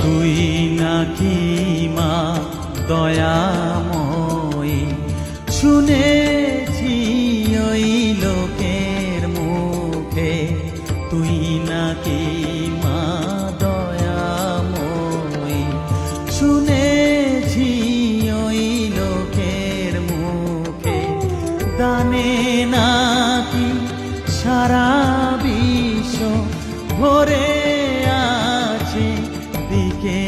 তুই নাকি মা দয়াময়ী, শুনেছি ওই লোকের মুখে তুই নাকি মা দয়াময়ী, শুনেছি ওই লোকের মুখে দানে নাকি সারা বিশ্ব ভরে আছে দিকে